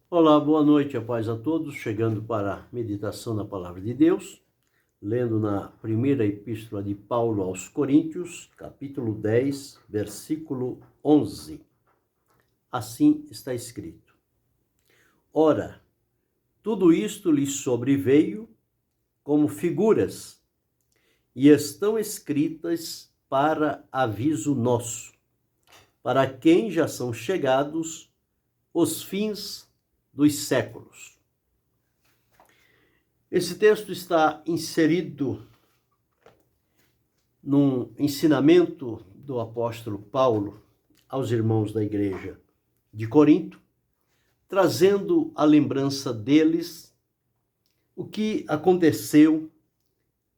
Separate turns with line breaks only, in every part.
Olá, boa noite, a paz a todos. Chegando para a meditação na Palavra de Deus, lendo na primeira epístola de Paulo aos Coríntios, capítulo 10, versículo 11. Assim está escrito: Ora, tudo isto lhes sobreveio como figuras, e estão escritas para aviso nosso, para quem já são chegados os fins dos séculos. Esse texto está inserido num ensinamento do apóstolo Paulo aos irmãos da igreja de Corinto, trazendo a lembrança deles o que aconteceu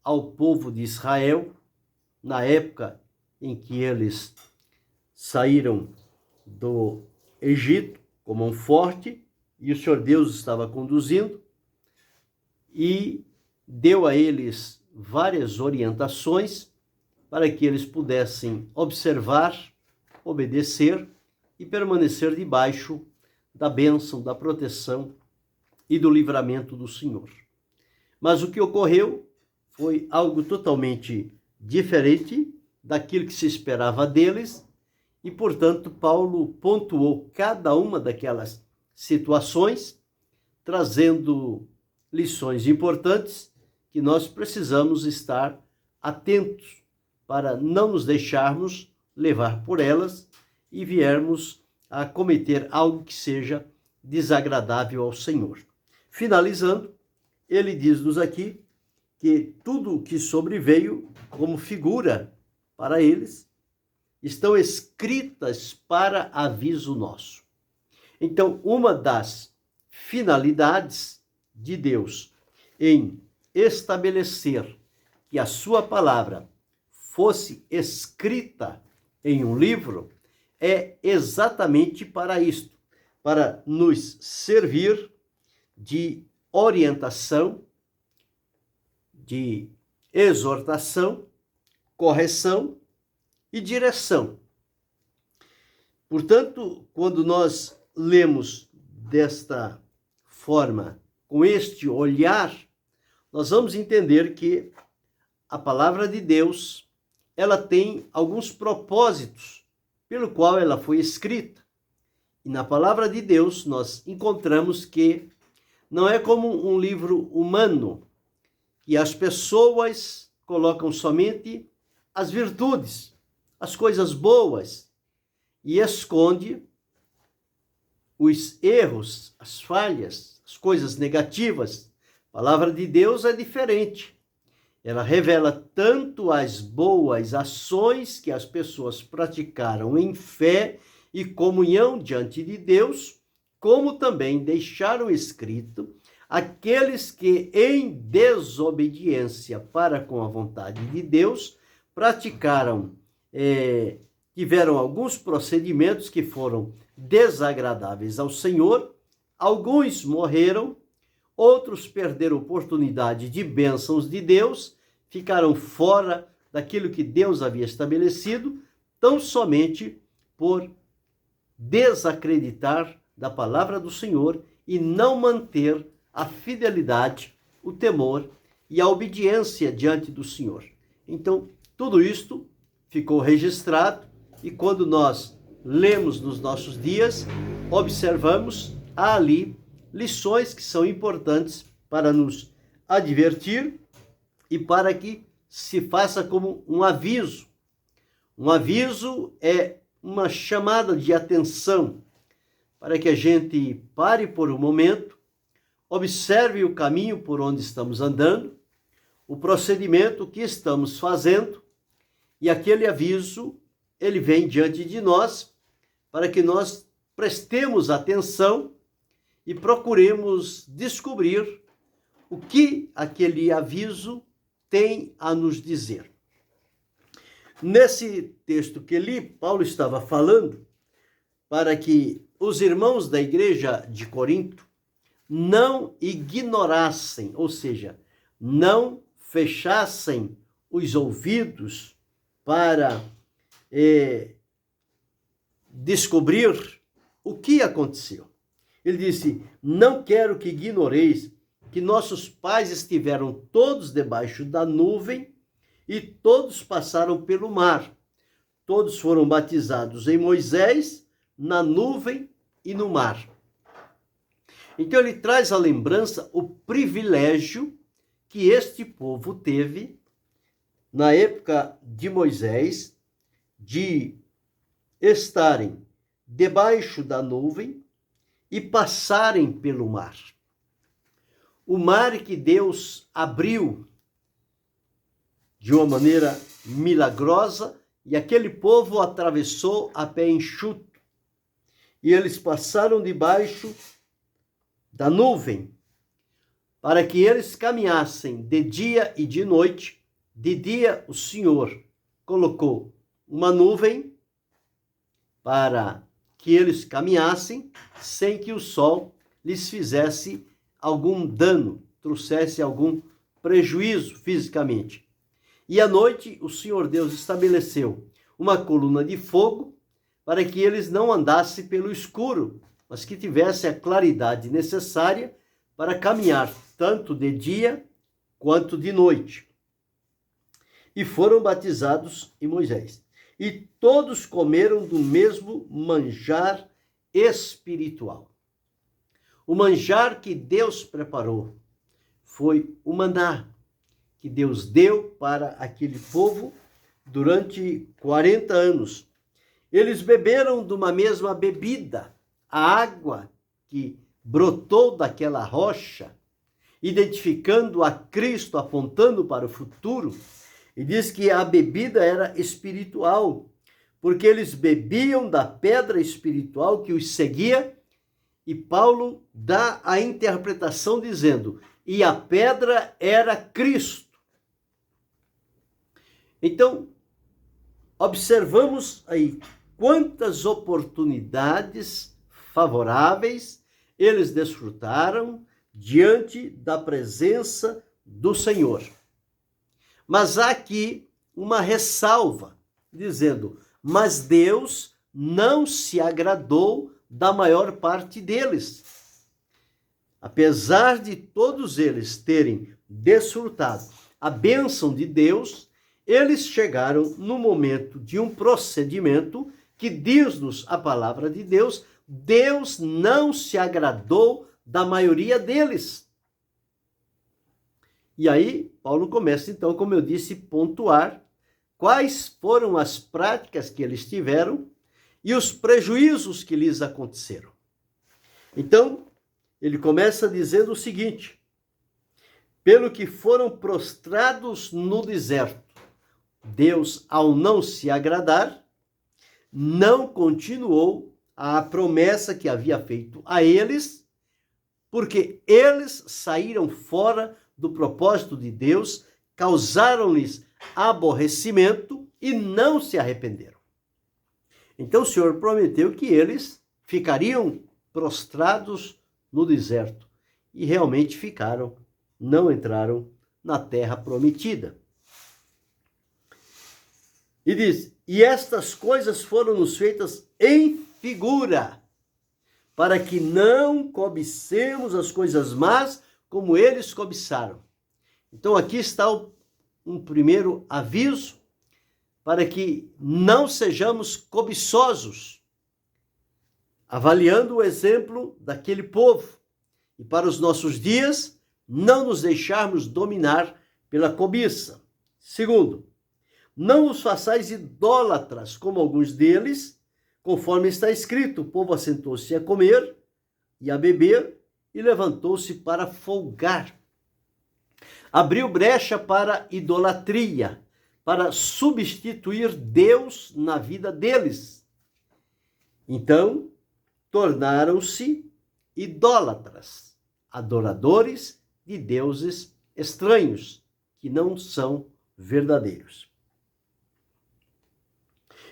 ao povo de Israel na época em que eles saíram do Egito com mão forte e o Senhor Deus estava conduzindo e deu a eles várias orientações para que eles pudessem observar, obedecer e permanecer debaixo da bênção, da proteção e do livramento do Senhor. Mas o que ocorreu foi algo totalmente diferente daquilo que se esperava deles e, portanto, Paulo pontuou cada uma daquelas situações, trazendo lições importantes que nós precisamos estar atentos para não nos deixarmos levar por elas e viermos a cometer algo que seja desagradável ao Senhor. Finalizando, ele diz-nos aqui que tudo o que sobreveio como figura para eles estão escritas para aviso nosso. Então, uma das finalidades de Deus em estabelecer que a sua palavra fosse escrita em um livro é exatamente para isto, para nos servir de orientação, de exortação, correção e direção. Portanto, quando nós lemos desta forma, com este olhar, nós vamos entender que a palavra de Deus, ela tem alguns propósitos pelo qual ela foi escrita. E na palavra de Deus nós encontramos que não é como um livro humano, que as pessoas colocam somente as virtudes, as coisas boas, e esconde os erros, as falhas, as coisas negativas. A palavra de Deus é diferente. Ela revela tanto as boas ações que as pessoas praticaram em fé e comunhão diante de Deus, como também deixaram escrito aqueles que, em desobediência para com a vontade de Deus, praticaram, tiveram alguns procedimentos que foram desagradáveis ao Senhor, alguns morreram, outros perderam oportunidade de bênçãos de Deus, ficaram fora daquilo que Deus havia estabelecido, tão somente por desacreditar da palavra do Senhor e não manter a fidelidade, o temor e a obediência diante do Senhor. Então, tudo isto ficou registrado e quando nós lemos nos nossos dias, observamos ali lições que são importantes para nos advertir e para que se faça como um aviso. Um aviso é uma chamada de atenção para que a gente pare por um momento, observe o caminho por onde estamos andando, o procedimento que estamos fazendo, e aquele aviso, ele vem diante de nós para que nós prestemos atenção e procuremos descobrir o que aquele aviso tem a nos dizer. Nesse texto que li, Paulo estava falando para que os irmãos da igreja de Corinto não ignorassem, ou seja, não fechassem os ouvidos para descobrir o que aconteceu. Ele disse: não quero que ignoreis que nossos pais estiveram todos debaixo da nuvem e todos passaram pelo mar. Todos foram batizados em Moisés, na nuvem e no mar. Então ele traz à lembrança o privilégio que este povo teve na época de Moisés de estarem debaixo da nuvem e passarem pelo mar. O mar que Deus abriu de uma maneira milagrosa e aquele povo atravessou a pé enxuto. E eles passaram debaixo da nuvem para que eles caminhassem de dia e de noite. De dia o Senhor colocou uma nuvem para que eles caminhassem sem que o sol lhes fizesse algum dano, trouxesse algum prejuízo fisicamente. E à noite o Senhor Deus estabeleceu uma coluna de fogo para que eles não andassem pelo escuro, mas que tivessem a claridade necessária para caminhar tanto de dia quanto de noite. E foram batizados em Moisés. E todos comeram do mesmo manjar espiritual. O manjar que Deus preparou foi o maná que Deus deu para aquele povo durante 40 anos. Eles beberam de uma mesma bebida, a água que brotou daquela rocha, identificando a Cristo, apontando para o futuro. E diz que a bebida era espiritual, porque eles bebiam da pedra espiritual que os seguia, e Paulo dá a interpretação dizendo: e a pedra era Cristo. Então, observamos aí quantas oportunidades favoráveis eles desfrutaram diante da presença do Senhor. Mas há aqui uma ressalva, dizendo: mas Deus não se agradou da maior parte deles. Apesar de todos eles terem desfrutado a bênção de Deus, eles chegaram no momento de um procedimento que diz-nos a palavra de Deus: Deus não se agradou da maioria deles. E aí, Paulo começa, então, como eu disse, pontuar quais foram as práticas que eles tiveram e os prejuízos que lhes aconteceram. Então, ele começa dizendo o seguinte: pelo que foram prostrados no deserto, Deus, ao não se agradar, não continuou a promessa que havia feito a eles, porque eles saíram fora do propósito de Deus, causaram-lhes aborrecimento e não se arrependeram. Então o Senhor prometeu que eles ficariam prostrados no deserto, e realmente ficaram, não entraram na terra prometida. E diz: e estas coisas foram-nos feitas em figura, para que não cobicemos as coisas más como eles cobiçaram. Então aqui está um primeiro aviso para que não sejamos cobiçosos, avaliando o exemplo daquele povo, e para os nossos dias não nos deixarmos dominar pela cobiça. Segundo, não os façais idólatras, como alguns deles, conforme está escrito: o povo assentou-se a comer e a beber e levantou-se para folgar. Abriu brecha para idolatria, para substituir Deus na vida deles. Então, tornaram-se idólatras, adoradores de deuses estranhos, que não são verdadeiros.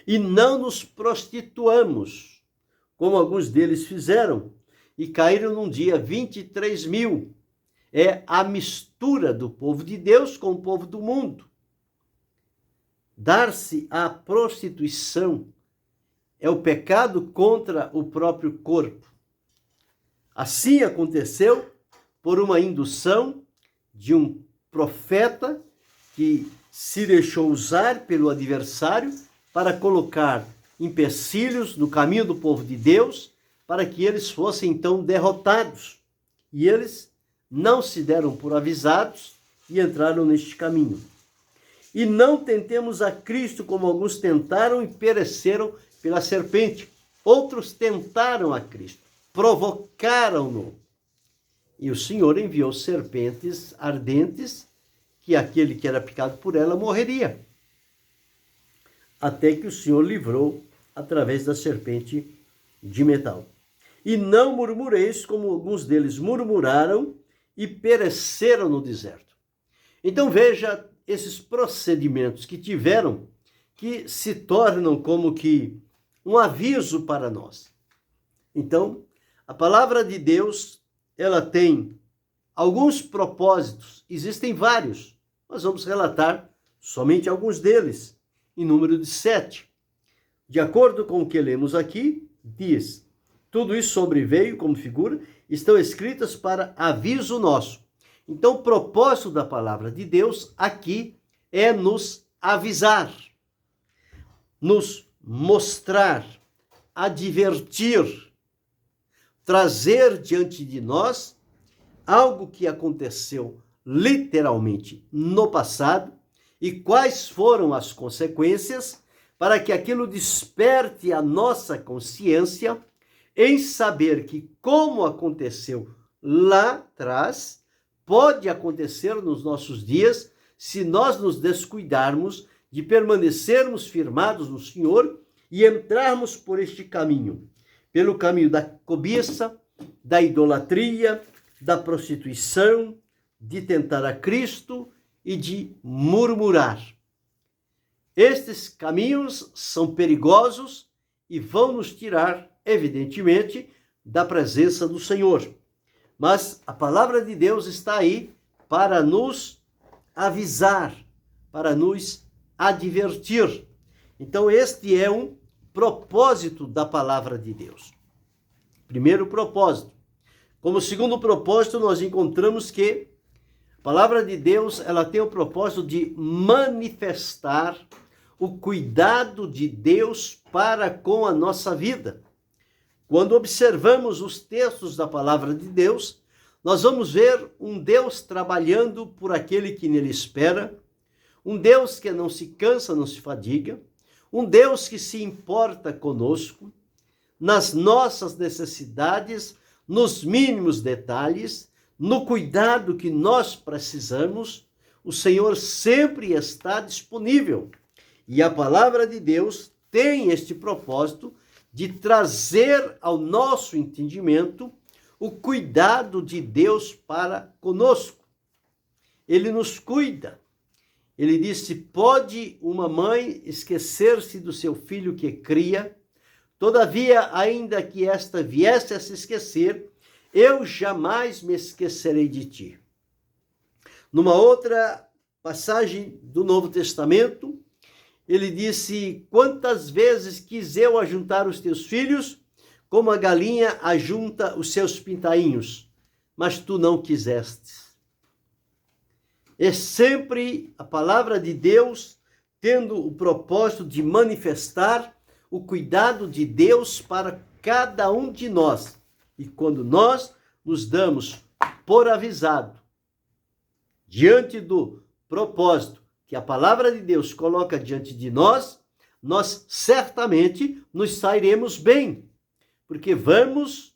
E não nos prostituamos, como alguns deles fizeram, e caíram num dia 23.000. É a mistura do povo de Deus com o povo do mundo. Dar-se à prostituição é o pecado contra o próprio corpo. Assim aconteceu por uma indução de um profeta que se deixou usar pelo adversário para colocar empecilhos no caminho do povo de Deus, para que eles fossem então derrotados. E eles não se deram por avisados e entraram neste caminho. E não tentemos a Cristo como alguns tentaram e pereceram pela serpente. Outros tentaram a Cristo, provocaram-no. E o Senhor enviou serpentes ardentes, que aquele que era picado por ela morreria. Até que o Senhor livrou através da serpente de metal. E não murmureis como alguns deles murmuraram e pereceram no deserto. Então veja esses procedimentos que tiveram, que se tornam como que um aviso para nós. Então, a palavra de Deus, ela tem alguns propósitos, existem vários. Nós vamos relatar somente alguns deles, em número de 7. De acordo com o que lemos aqui, diz: tudo isso sobreveio como figura, estão escritas para aviso nosso. Então, o propósito da palavra de Deus aqui é nos avisar, nos mostrar, advertir, trazer diante de nós algo que aconteceu literalmente no passado e quais foram as consequências, para que aquilo desperte a nossa consciência em saber que, como aconteceu lá atrás, pode acontecer nos nossos dias se nós nos descuidarmos de permanecermos firmados no Senhor e entrarmos por este caminho, pelo caminho da cobiça, da idolatria, da prostituição, de tentar a Cristo e de murmurar. Estes caminhos são perigosos e vão nos tirar, evidentemente, da presença do Senhor. Mas a palavra de Deus está aí para nos avisar, para nos advertir. Então, este é um propósito da palavra de Deus. Primeiro propósito. Como segundo propósito, nós encontramos que a palavra de Deus, ela tem o propósito de manifestar o cuidado de Deus para com a nossa vida. Quando observamos os textos da palavra de Deus, nós vamos ver um Deus trabalhando por aquele que nele espera, um Deus que não se cansa, não se fadiga, um Deus que se importa conosco, nas nossas necessidades, nos mínimos detalhes, no cuidado que nós precisamos. O Senhor sempre está disponível. E a palavra de Deus tem este propósito de trazer ao nosso entendimento o cuidado de Deus para conosco. Ele nos cuida. Ele disse: pode uma mãe esquecer-se do seu filho que cria, todavia, ainda que esta viesse a se esquecer, eu jamais me esquecerei de ti. Numa outra passagem do Novo Testamento, ele disse: quantas vezes quis eu ajuntar os teus filhos, como a galinha ajunta os seus pintainhos, mas tu não quisestes. É sempre a palavra de Deus tendo o propósito de manifestar o cuidado de Deus para cada um de nós. E quando nós nos damos por avisado, diante do propósito que a palavra de Deus coloca diante de nós, nós certamente nos sairemos bem, porque vamos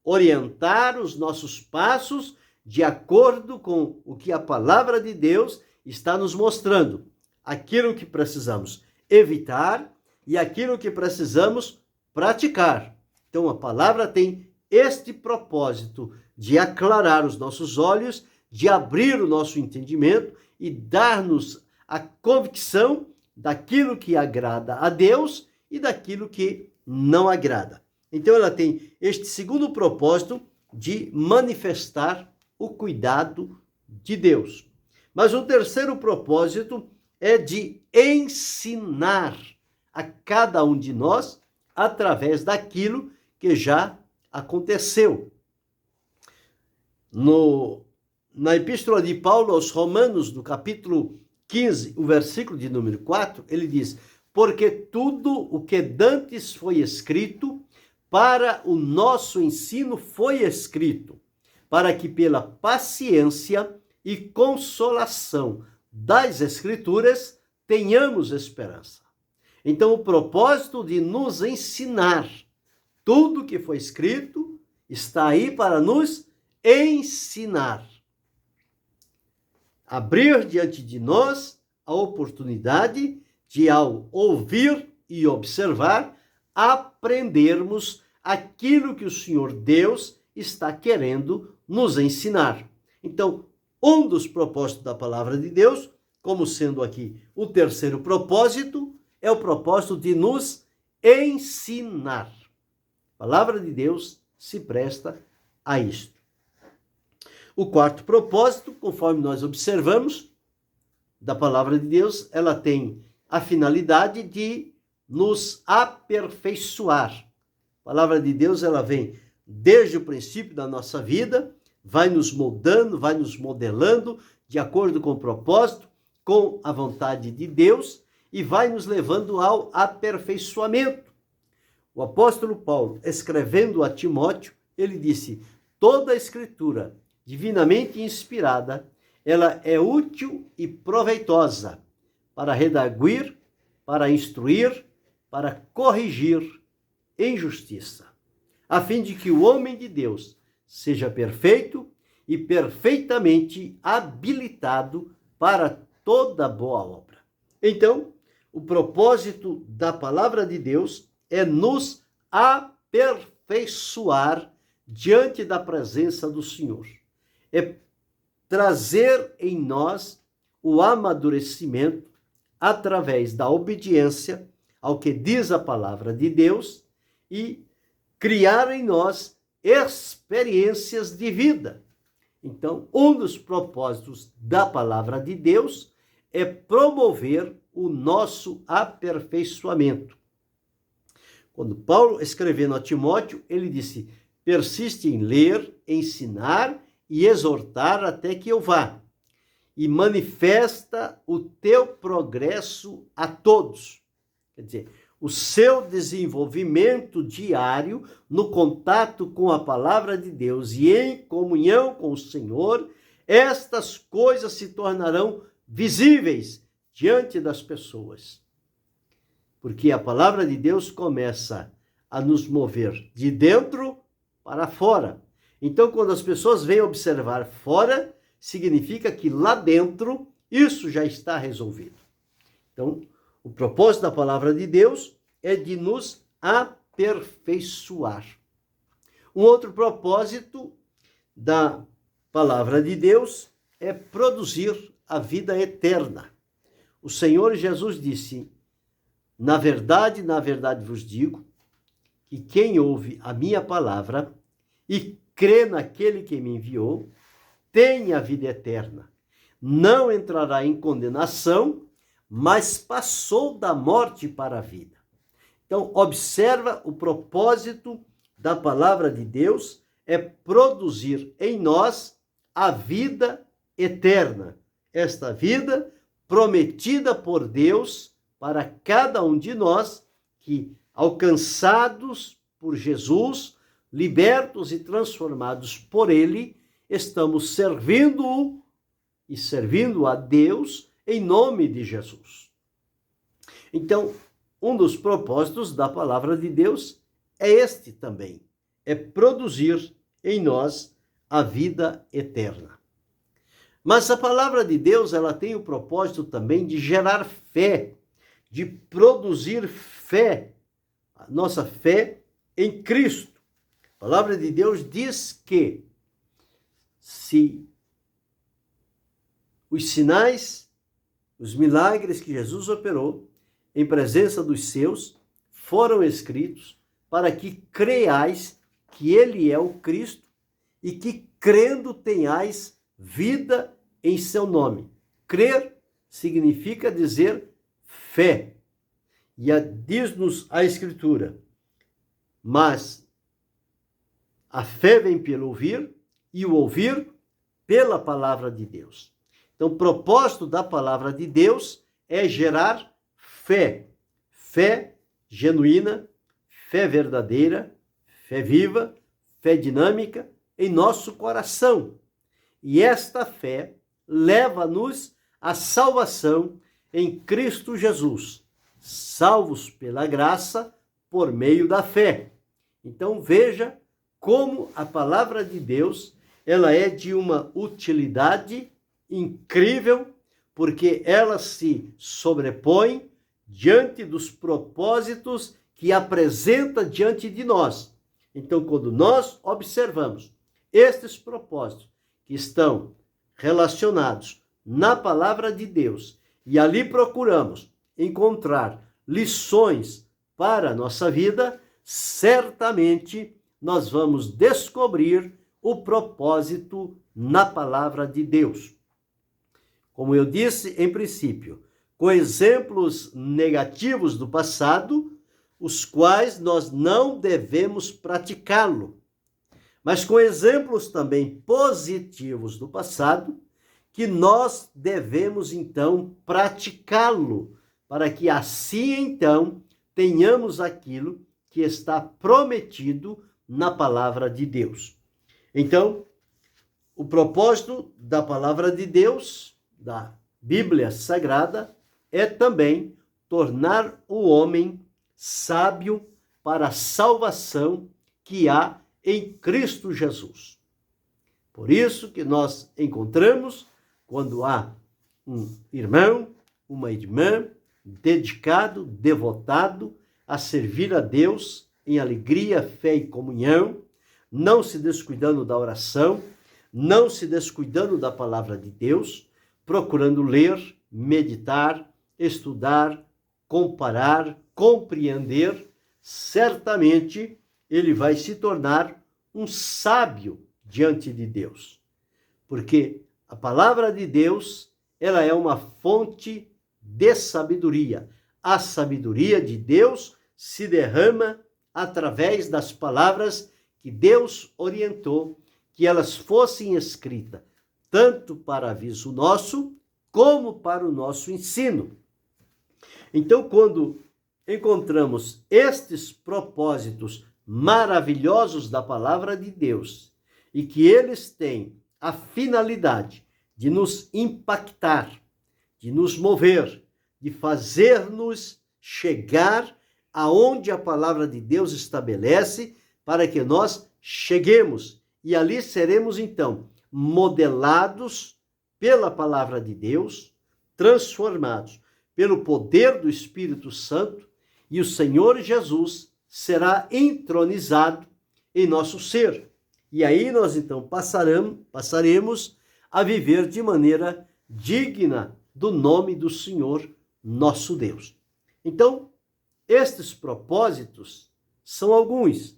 orientar os nossos passos de acordo com o que a palavra de Deus está nos mostrando, aquilo que precisamos evitar e aquilo que precisamos praticar. Então a palavra tem este propósito de aclarar os nossos olhos, de abrir o nosso entendimento e dar-nos a convicção daquilo que agrada a Deus e daquilo que não agrada. Então ela tem este segundo propósito de manifestar o cuidado de Deus. Mas o terceiro propósito é de ensinar a cada um de nós através daquilo que já aconteceu. Na Epístola de Paulo aos Romanos, no capítulo 15, o versículo de número 4, ele diz: porque tudo o que dantes foi escrito, para o nosso ensino foi escrito, para que pela paciência e consolação das Escrituras tenhamos esperança. Então, o propósito de nos ensinar tudo que foi escrito está aí para nos ensinar. Abrir diante de nós a oportunidade de, ao ouvir e observar, aprendermos aquilo que o Senhor Deus está querendo nos ensinar. Então, um dos propósitos da palavra de Deus, como sendo aqui o terceiro propósito, é o propósito de nos ensinar. A palavra de Deus se presta a isto. O quarto propósito, conforme nós observamos, da palavra de Deus, ela tem a finalidade de nos aperfeiçoar. A palavra de Deus, ela vem desde o princípio da nossa vida, vai nos moldando, vai nos modelando de acordo com o propósito, com a vontade de Deus e vai nos levando ao aperfeiçoamento. O apóstolo Paulo, escrevendo a Timóteo, ele disse: toda a escritura divinamente inspirada, ela é útil e proveitosa para redarguir, para instruir, para corrigir em justiça, a fim de que o homem de Deus seja perfeito e perfeitamente habilitado para toda boa obra. Então, o propósito da palavra de Deus é nos aperfeiçoar diante da presença do Senhor. É trazer em nós o amadurecimento através da obediência ao que diz a palavra de Deus e criar em nós experiências de vida. Então, um dos propósitos da palavra de Deus é promover o nosso aperfeiçoamento. Quando Paulo, escrevendo a Timóteo, ele disse: persiste em ler, ensinar e exortar até que eu vá, e manifesta o teu progresso a todos. Quer dizer, o seu desenvolvimento diário no contato com a palavra de Deus e em comunhão com o Senhor, estas coisas se tornarão visíveis diante das pessoas. Porque a palavra de Deus começa a nos mover de dentro para fora. Então, quando as pessoas vêm observar fora, significa que lá dentro isso já está resolvido. Então, o propósito da palavra de Deus é de nos aperfeiçoar. Um outro propósito da palavra de Deus é produzir a vida eterna. O Senhor Jesus disse: na verdade vos digo, que quem ouve a minha palavra e crê naquele que me enviou, tem a vida eterna. Não entrará em condenação, mas passou da morte para a vida. Então, observa o propósito da palavra de Deus é produzir em nós a vida eterna. Esta vida prometida por Deus para cada um de nós que, alcançados por Jesus, libertos e transformados por Ele, estamos servindo-o e servindo a Deus em nome de Jesus. Então, um dos propósitos da palavra de Deus é este também, é produzir em nós a vida eterna. Mas a palavra de Deus, ela tem o propósito também de gerar fé, de produzir fé, a nossa fé em Cristo. A palavra de Deus diz que se os sinais, os milagres que Jesus operou em presença dos seus foram escritos para que creiais que ele é o Cristo e que crendo tenhais vida em seu nome. Crer significa dizer fé. E diz-nos a Escritura: mas a fé vem pelo ouvir, e o ouvir pela palavra de Deus. Então, o propósito da palavra de Deus é gerar fé. Fé genuína, fé verdadeira, fé viva, fé dinâmica em nosso coração. E esta fé leva-nos à salvação em Cristo Jesus, salvos pela graça por meio da fé. Então veja como a palavra de Deus, ela é de uma utilidade incrível, porque ela se sobrepõe diante dos propósitos que apresenta diante de nós. Então, quando nós observamos estes propósitos que estão relacionados na palavra de Deus e ali procuramos encontrar lições para a nossa vida, certamente nós vamos descobrir o propósito na palavra de Deus. Como eu disse em princípio, com exemplos negativos do passado, os quais nós não devemos praticá-lo, mas com exemplos também positivos do passado, que nós devemos então praticá-lo, para que assim então tenhamos aquilo que está prometido na palavra de Deus. Então, o propósito da palavra de Deus, da Bíblia Sagrada, é também tornar o homem sábio para a salvação que há em Cristo Jesus. Por isso que nós encontramos, quando há um irmão, uma irmã dedicado, devotado a servir a Deus em alegria, fé e comunhão, não se descuidando da oração, não se descuidando da palavra de Deus, procurando ler, meditar, estudar, comparar, compreender, certamente ele vai se tornar um sábio diante de Deus. Porque a palavra de Deus, ela é uma fonte de sabedoria. A sabedoria de Deus se derrama através das palavras que Deus orientou que elas fossem escritas, tanto para aviso nosso, como para o nosso ensino. Então, quando encontramos estes propósitos maravilhosos da palavra de Deus, e que eles têm a finalidade de nos impactar, de nos mover, de fazer-nos chegar aonde a palavra de Deus estabelece, para que nós cheguemos, e ali seremos então modelados pela palavra de Deus, transformados pelo poder do Espírito Santo, e o Senhor Jesus será entronizado em nosso ser. E aí nós então passaremos a viver de maneira digna do nome do Senhor nosso Deus. Então, estes propósitos são alguns.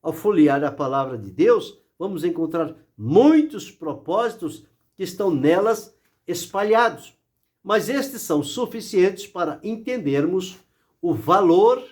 Ao folhear a palavra de Deus, vamos encontrar muitos propósitos que estão nelas espalhados. Mas estes são suficientes para entendermos o valor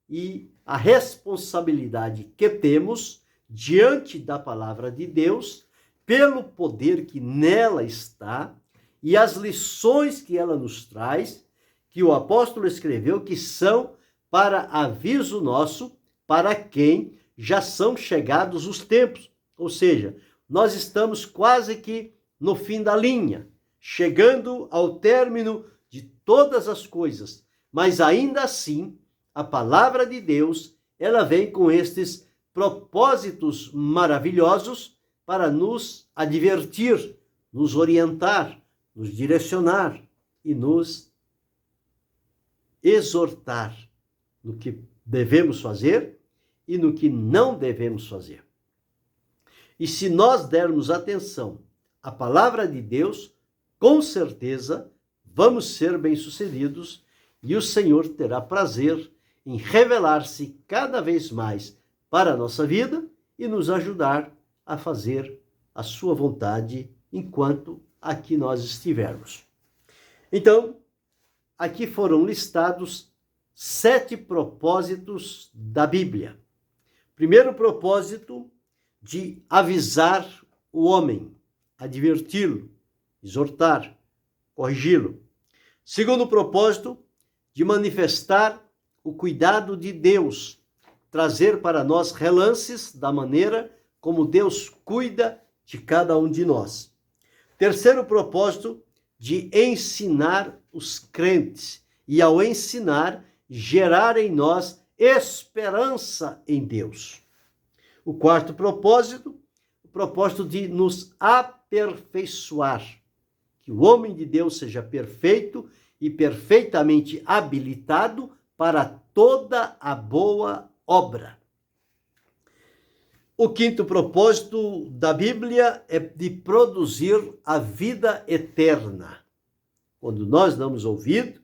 e a responsabilidade que temos diante da palavra de Deus, pelo poder que nela está e as lições que ela nos traz, que o apóstolo escreveu, que são para aviso nosso, para quem já são chegados os tempos. Ou seja, nós estamos quase que no fim da linha, chegando ao término de todas as coisas, mas ainda assim, a palavra de Deus, ela vem com estes propósitos maravilhosos para nos advertir, nos orientar, nos direcionar e nos exortar no que devemos fazer e no que não devemos fazer. E se nós dermos atenção à palavra de Deus, com certeza vamos ser bem-sucedidos e o Senhor terá prazer em revelar-se cada vez mais para a nossa vida e nos ajudar a fazer a sua vontade enquanto aqui nós estivermos. Então, aqui foram listados 7 propósitos da Bíblia. Primeiro propósito, de avisar o homem, adverti-lo, exortar, corrigi-lo. Segundo propósito, de manifestar o cuidado de Deus, trazer para nós relances da maneira como Deus cuida de cada um de nós. Terceiro propósito, de ensinar os crentes e, ao ensinar, gerar em nós esperança em Deus. O quarto propósito, o propósito de nos aperfeiçoar, que o homem de Deus seja perfeito e perfeitamente habilitado para toda a boa obra. O quinto propósito da Bíblia é de produzir a vida eterna. Quando nós damos ouvido,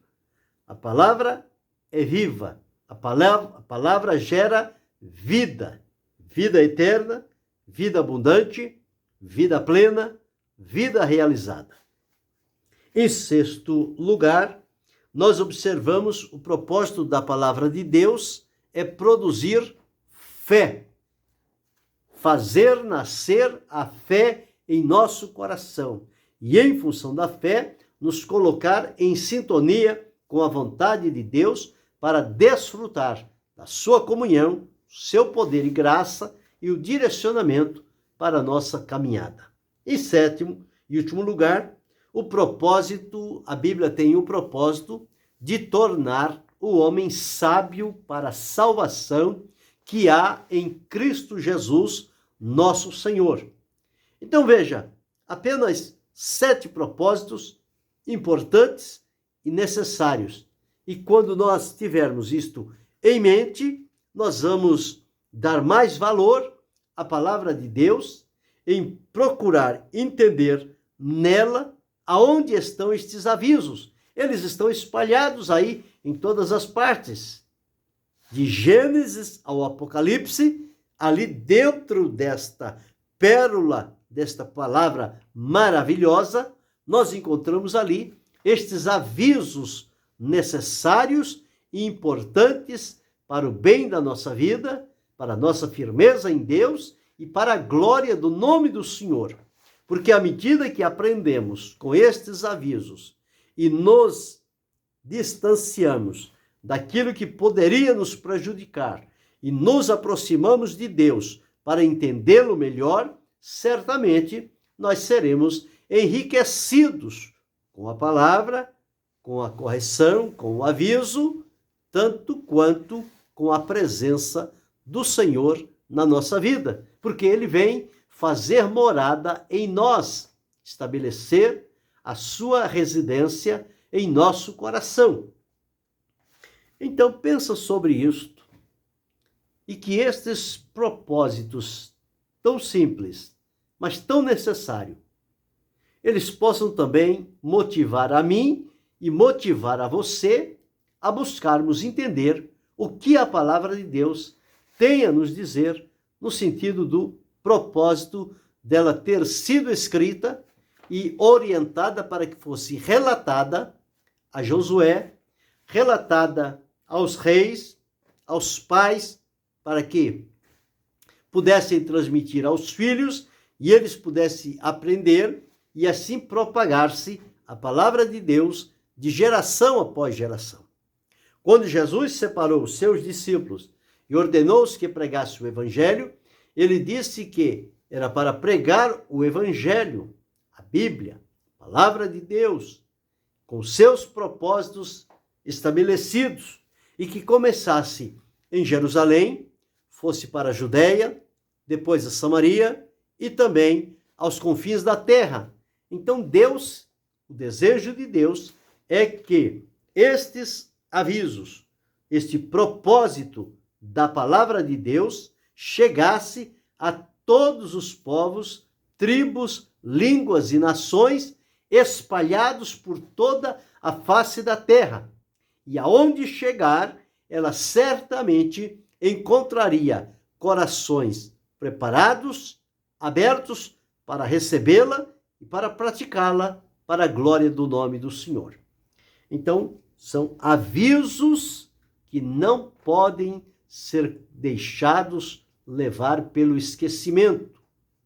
a palavra é viva, a palavra gera vida, vida eterna, vida abundante, vida plena, vida realizada. Em sexto lugar, nós observamos o propósito da palavra de Deus é produzir fé. Fazer nascer a fé em nosso coração e, em função da fé, nos colocar em sintonia com a vontade de Deus para desfrutar da sua comunhão, seu poder e graça e o direcionamento para a nossa caminhada. Em sétimo e último lugar, a Bíblia tem o propósito de tornar o homem sábio para a salvação que há em Cristo Jesus, nosso Senhor. Então veja, apenas 7 propósitos importantes e necessários. E quando nós tivermos isto em mente, nós vamos dar mais valor à palavra de Deus, em procurar entender nela aonde estão estes avisos. Eles estão espalhados aí em todas as partes. De Gênesis ao Apocalipse, ali dentro desta pérola, desta palavra maravilhosa, nós encontramos ali estes avisos necessários e importantes para o bem da nossa vida, para a nossa firmeza em Deus e para a glória do nome do Senhor. Porque à medida que aprendemos com estes avisos e nos distanciamos daquilo que poderia nos prejudicar e nos aproximamos de Deus para entendê-lo melhor, certamente nós seremos enriquecidos com a palavra, com a correção, com o aviso, tanto quanto com a presença do Senhor na nossa vida, porque Ele vem fazer morada em nós, estabelecer a sua residência em nosso coração. Então, pensa sobre isto e que estes propósitos tão simples, mas tão necessários, eles possam também motivar a mim e motivar a você a buscarmos entender o que a palavra de Deus tem a nos dizer no sentido do propósito dela ter sido escrita e orientada para que fosse relatada a Josué, relatada aos reis, aos pais, para que pudessem transmitir aos filhos e eles pudessem aprender e assim propagar-se a palavra de Deus de geração após geração. Quando Jesus separou os seus discípulos e ordenou-os que pregassem o evangelho, ele disse que era para pregar o evangelho, a Bíblia, a palavra de Deus, com seus propósitos estabelecidos, e que começasse em Jerusalém, fosse para a Judéia, depois a Samaria e também aos confins da terra. Então Deus, o desejo de Deus é que estes avisos, este propósito da palavra de Deus chegasse a todos os povos, tribos, línguas e nações espalhados por toda a face da terra. E aonde chegar, ela certamente encontraria corações preparados, abertos para recebê-la e para praticá-la para a glória do nome do Senhor. Então, são avisos que não podem ser deixados levar pelo esquecimento.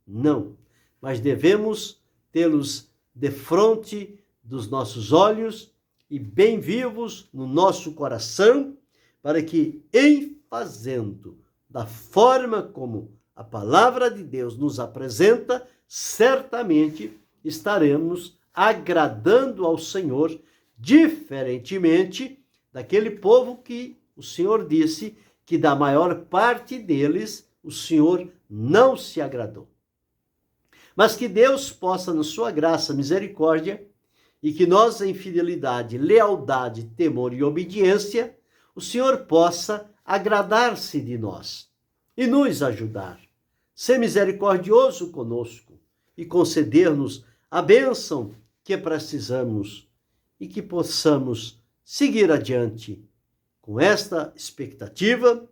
Não. mas devemos tê-los defronte dos nossos olhos e bem vivos no nosso coração, para que, em fazendo da forma como a palavra de Deus nos apresenta, certamente estaremos agradando ao Senhor, diferentemente daquele povo que o Senhor disse que da maior parte deles o Senhor não se agradou. Mas que Deus possa, na sua graça, misericórdia, e que nós, em fidelidade, lealdade, temor e obediência, o Senhor possa agradar-se de nós e nos ajudar, ser misericordioso conosco e conceder-nos a bênção que precisamos e que possamos seguir adiante com esta expectativa,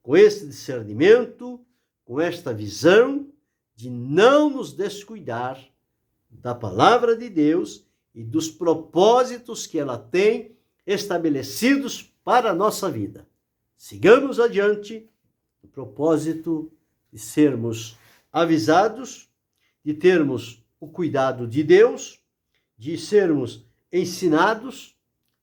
com este discernimento, com esta visão de não nos descuidar da palavra de Deus e dos propósitos que ela tem estabelecidos para a nossa vida. Sigamos adiante no propósito de sermos avisados, de termos o cuidado de Deus, de sermos ensinados,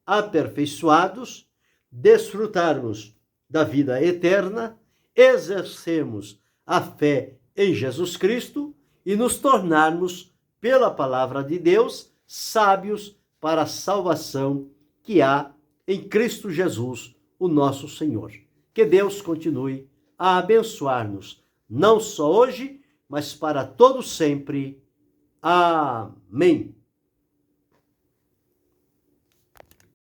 aperfeiçoados, desfrutarmos da vida eterna, exercemos a fé em Jesus Cristo e nos tornarmos, pela palavra de Deus, sábios para a salvação que há em Cristo Jesus, o nosso Senhor. Que Deus continue a abençoar-nos, não só hoje, mas para todo sempre. Amém.